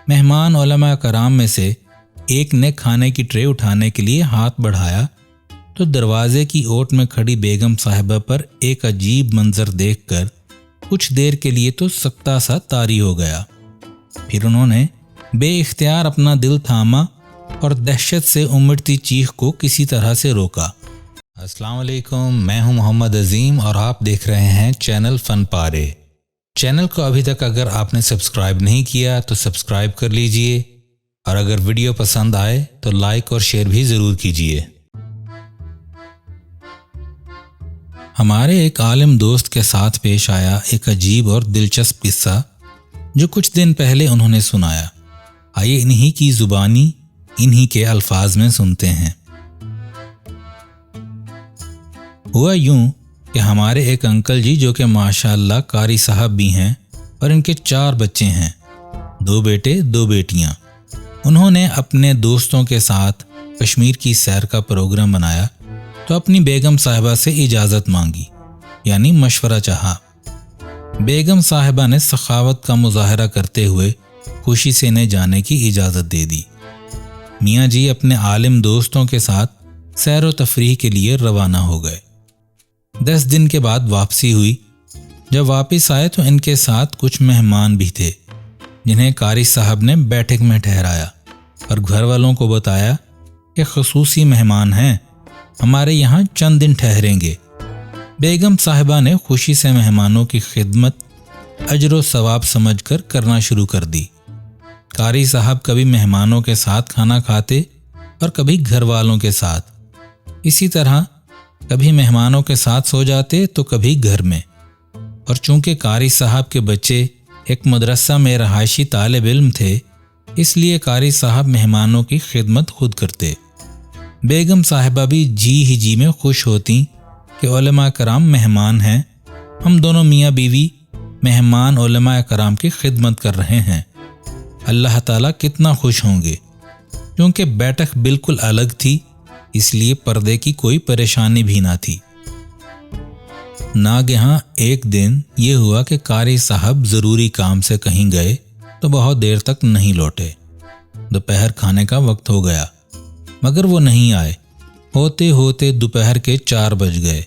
مہمان علماء کرام میں سے ایک نے کھانے کی ٹرے اٹھانے کے لیے ہاتھ بڑھایا تو دروازے کی اوٹ میں کھڑی بیگم صاحبہ پر ایک عجیب منظر دیکھ کر کچھ دیر کے لیے تو سکتہ سا طاری ہو گیا۔ پھر انہوں نے بے اختیار اپنا دل تھاما اور دہشت سے امڑتی چیخ کو کسی طرح سے روکا۔ السلام علیکم، میں ہوں محمد عظیم اور آپ دیکھ رہے ہیں چینل فن پارے۔ چینل کو ابھی تک اگر آپ نے سبسکرائب نہیں کیا تو سبسکرائب کر لیجئے، اور اگر ویڈیو پسند آئے تو لائک اور شیئر بھی ضرور کیجئے۔ ہمارے ایک عالم دوست کے ساتھ پیش آیا ایک عجیب اور دلچسپ قصہ جو کچھ دن پہلے انہوں نے سنایا۔ آئیے انہی کی زبانی انہی کے الفاظ میں سنتے ہیں۔ ہوا یوں کہ ہمارے ایک انکل جی جو کہ ماشاءاللہ قاری صاحب بھی ہیں اور ان کے 4 بچے ہیں، 2 بیٹے 2 بیٹیاں۔ انہوں نے اپنے دوستوں کے ساتھ کشمیر کی سیر کا پروگرام بنایا تو اپنی بیگم صاحبہ سے اجازت مانگی، یعنی مشورہ چاہا۔ بیگم صاحبہ نے سخاوت کا مظاہرہ کرتے ہوئے خوشی سے انہیں جانے کی اجازت دے دی۔ میاں جی اپنے عالم دوستوں کے ساتھ سیر و تفریح کے لیے روانہ ہو گئے۔ 10 دن کے بعد واپسی ہوئی۔ جب واپس آئے تو ان کے ساتھ کچھ مہمان بھی تھے جنہیں قاری صاحب نے بیٹھک میں ٹھہرایا اور گھر والوں کو بتایا کہ خصوصی مہمان ہیں، ہمارے یہاں چند دن ٹھہریں گے۔ بیگم صاحبہ نے خوشی سے مہمانوں کی خدمت اجر و ثواب سمجھ کر کرنا شروع کر دی۔ قاری صاحب کبھی مہمانوں کے ساتھ کھانا کھاتے اور کبھی گھر والوں کے ساتھ، اسی طرح کبھی مہمانوں کے ساتھ سو جاتے تو کبھی گھر میں۔ اور چونکہ قاری صاحب کے بچے ایک مدرسہ میں رہائشی طالب علم تھے، اس لیے قاری صاحب مہمانوں کی خدمت خود کرتے۔ بیگم صاحبہ بھی جی میں خوش ہوتی کہ علماء کرام مہمان ہیں، ہم دونوں میاں بیوی مہمان علماء کرام کی خدمت کر رہے ہیں، اللہ تعالیٰ کتنا خوش ہوں گے۔ کیونکہ بیٹھک بالکل الگ تھی، اس لیے پردے کی کوئی پریشانی بھی نہ تھی۔ ناگہاں ایک دن یہ ہوا کہ قاری صاحب ضروری کام سے کہیں گئے تو بہت دیر تک نہیں لوٹے۔ دوپہر کھانے کا وقت ہو گیا مگر وہ نہیں آئے۔ ہوتے ہوتے دوپہر کے 4 بج گئے۔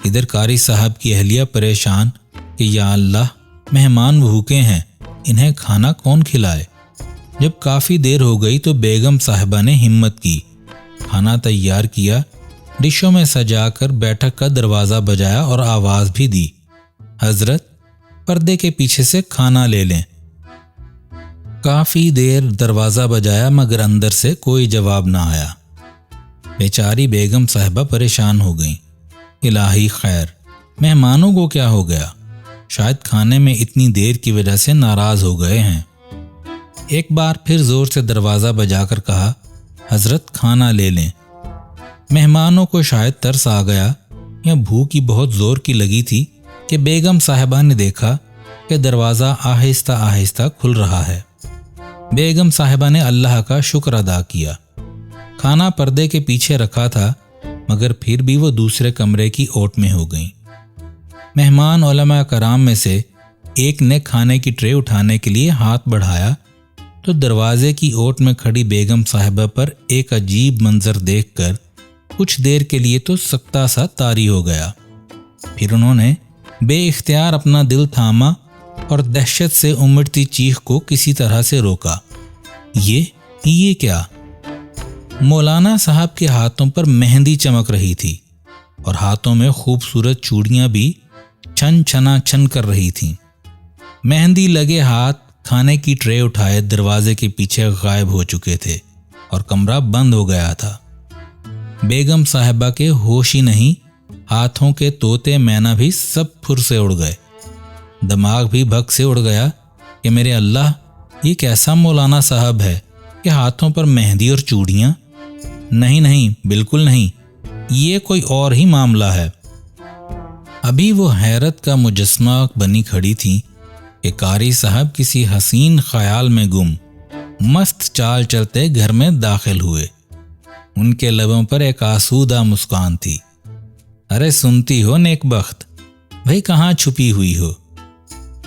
ادھر قاری صاحب کی اہلیہ پریشان کہ یا اللہ، مہمان بھوکے ہیں، انہیں کھانا کون کھلائے۔ جب کافی دیر ہو گئی تو بیگم صاحبہ نے ہمت کی، کھانا تیار کیا، ڈشوں میں سجا کر بیٹھک کا دروازہ بجایا اور آواز بھی دی، حضرت پردے کے پیچھے سے کھانا لے لیں۔ کافی دیر دروازہ بجایا مگر اندر سے کوئی جواب نہ آیا۔ بیچاری بیگم صاحبہ پریشان ہو گئیں، الہی خیر، مہمانوں کو کیا ہو گیا، شاید کھانے میں اتنی دیر کی وجہ سے ناراض ہو گئے ہیں۔ ایک بار پھر زور سے دروازہ بجا کر کہا، حضرت کھانا لے لیں۔ مہمانوں کو شاید ترس آ گیا یا بھوک ہی بہت زور کی لگی تھی کہ بیگم صاحبہ نے دیکھا کہ دروازہ آہستہ آہستہ کھل رہا ہے۔ بیگم صاحبہ نے اللہ کا شکر ادا کیا۔ کھانا پردے کے پیچھے رکھا تھا مگر پھر بھی وہ دوسرے کمرے کی اوٹ میں ہو گئیں۔ مہمان علماء کرام میں سے ایک نے کھانے کی ٹرے اٹھانے کے لیے ہاتھ بڑھایا تو دروازے کی اوٹ میں کھڑی بیگم صاحبہ پر ایک عجیب منظر دیکھ کر کچھ دیر کے لیے تو سکتہ سا طاری ہو گیا۔ پھر انہوں نے بے اختیار اپنا دل تھاما اور دہشت سے امڑتی چیخ کو کسی طرح سے روکا۔ یہ کیا؟ مولانا صاحب کے ہاتھوں پر مہندی چمک رہی تھی اور ہاتھوں میں خوبصورت چوڑیاں بھی چھن چھنا چھن کر رہی تھیں۔ مہندی لگے ہاتھ کھانے کی ٹرے اٹھائے دروازے کے پیچھے غائب ہو چکے تھے اور کمرہ بند ہو گیا تھا۔ بیگم صاحبہ کے ہوش ہی نہیں، ہاتھوں کے طوطے مینا بھی سب پھر سے اڑ گئے۔ دماغ بھی بھگ سے اڑ گیا کہ میرے اللہ، یہ کیسا مولانا صاحب ہے کہ ہاتھوں پر مہندی اور چوڑیاں؟ نہیں، بالکل نہیں، یہ کوئی اور ہی معاملہ ہے۔ ابھی وہ حیرت کا مجسمہ بنی کھڑی تھی کہ قاری صاحب کسی حسین خیال میں گم مست چال چلتے گھر میں داخل ہوئے۔ ان کے لبوں پر ایک آسودہ مسکان تھی۔ ارے سنتی ہو نیک بخت، بھئی کہاں چھپی ہوئی ہو؟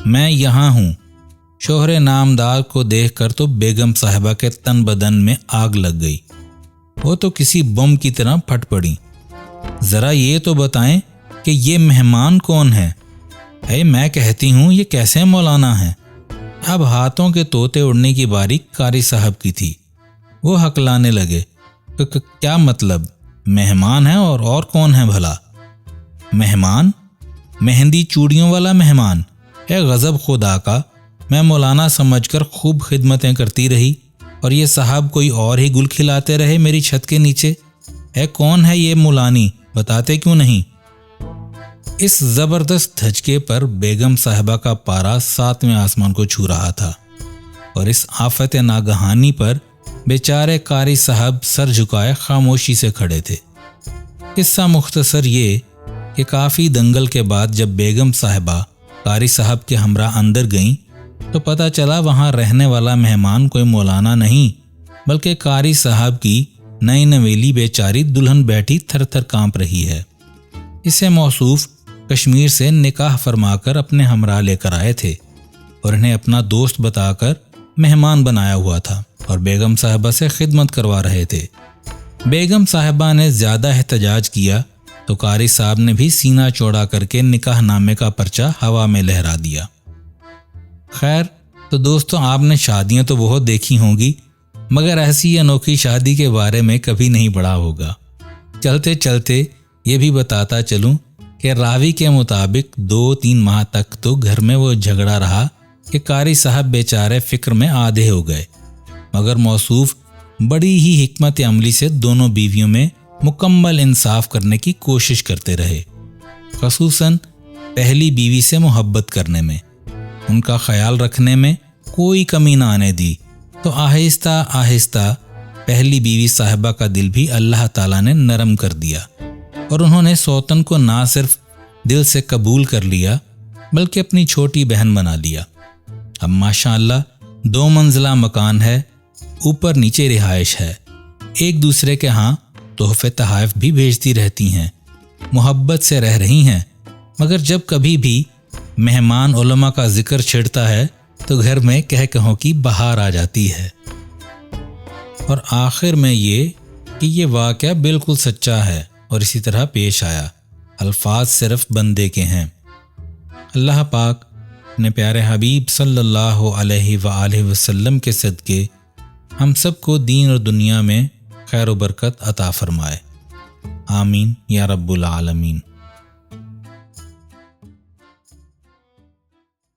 میں یہاں ہوں، شوہر نامدار کو دیکھ کر تو بیگم صاحبہ کے تن بدن میں آگ لگ گئی، وہ تو کسی بم کی طرح پھٹ پڑی۔ ذرا یہ تو بتائیں کہ یہ مہمان کون ہے؟ میں کہتی ہوں یہ کیسے مولانا ہیں؟ اب ہاتھوں کے طوطے اڑنے کی باری قاری صاحب کی تھی۔ وہ ہکلانے لگے، کیا مطلب؟ مہمان ہے اور کون ہے بھلا؟ مہمان؟ مہندی چوڑیوں والا مہمان؟ غضب خدا کا، میں مولانا سمجھ کر خوب خدمتیں کرتی رہی اور یہ صاحب کوئی اور ہی گل کھلاتے رہے میری چھت کے نیچے۔ کون ہے یہ مولانی؟ بتاتے کیوں نہیں؟ اس زبردست دھچکے پر بیگم صاحبہ کا پارا 7ویں آسمان کو چھو رہا تھا اور اس آفت ناگہانی پر بیچارے قاری صاحب سر جھکائے خاموشی سے کھڑے تھے۔ قصہ مختصر یہ کہ کافی دنگل کے بعد جب بیگم صاحبہ قاری صاحب کے ہمراہ اندر گئیں تو پتہ چلا وہاں رہنے والا مہمان کوئی مولانا نہیں بلکہ قاری صاحب کی نئی نویلی بیچاری دلہن بیٹھی تھر تھر کانپ رہی ہے۔ اسے موصوف کشمیر سے نکاح فرما کر اپنے ہمراہ لے کر آئے تھے اور انہیں اپنا دوست بتا کر مہمان بنایا ہوا تھا اور بیگم صاحبہ سے خدمت کروا رہے تھے۔ بیگم صاحبہ نے زیادہ احتجاج کیا تو قاری صاحب نے بھی سینہ چوڑا کر کے نکاح نامے کا پرچہ ہوا میں لہرا دیا۔ خیر تو دوستو، آپ نے شادیاں تو بہت دیکھی ہوں گی مگر ایسی انوکھی شادی کے بارے میں کبھی نہیں پڑھا ہوگا۔ چلتے چلتے یہ بھی بتاتا چلوں کہ راوی کے مطابق 2-3 ماہ تک تو گھر میں وہ جھگڑا رہا کہ قاری صاحب بیچارے فکر میں آدھے ہو گئے، مگر موصوف بڑی ہی حکمت عملی سے دونوں بیویوں میں مکمل انصاف کرنے کی کوشش کرتے رہے، خصوصاً پہلی بیوی سے محبت کرنے میں، ان کا خیال رکھنے میں کوئی کمی نہ آنے دی۔ تو آہستہ آہستہ پہلی بیوی صاحبہ کا دل بھی اللہ تعالیٰ نے نرم کر دیا اور انہوں نے سوتن کو نہ صرف دل سے قبول کر لیا بلکہ اپنی چھوٹی بہن بنا لیا۔ اب ماشاءاللہ 2 منزلہ مکان ہے، اوپر نیچے رہائش ہے، ایک دوسرے کے ہاں تحفے تحائف بھی بھیجتی رہتی ہیں، محبت سے رہ رہی ہیں۔ مگر جب کبھی بھی مہمان علماء کا ذکر چھڑتا ہے تو گھر میں کہوں کی بہار آ جاتی ہے۔ اور آخر میں یہ کہ یہ واقعہ بالکل سچا ہے اور اسی طرح پیش آیا، الفاظ صرف بندے کے ہیں۔ اللہ پاک اپنے پیارے حبیب صلی اللہ علیہ وآلہ وسلم کے صدقے ہم سب کو دین اور دنیا میں خیر و برکت عطا فرمائے، آمین یا رب العالمین۔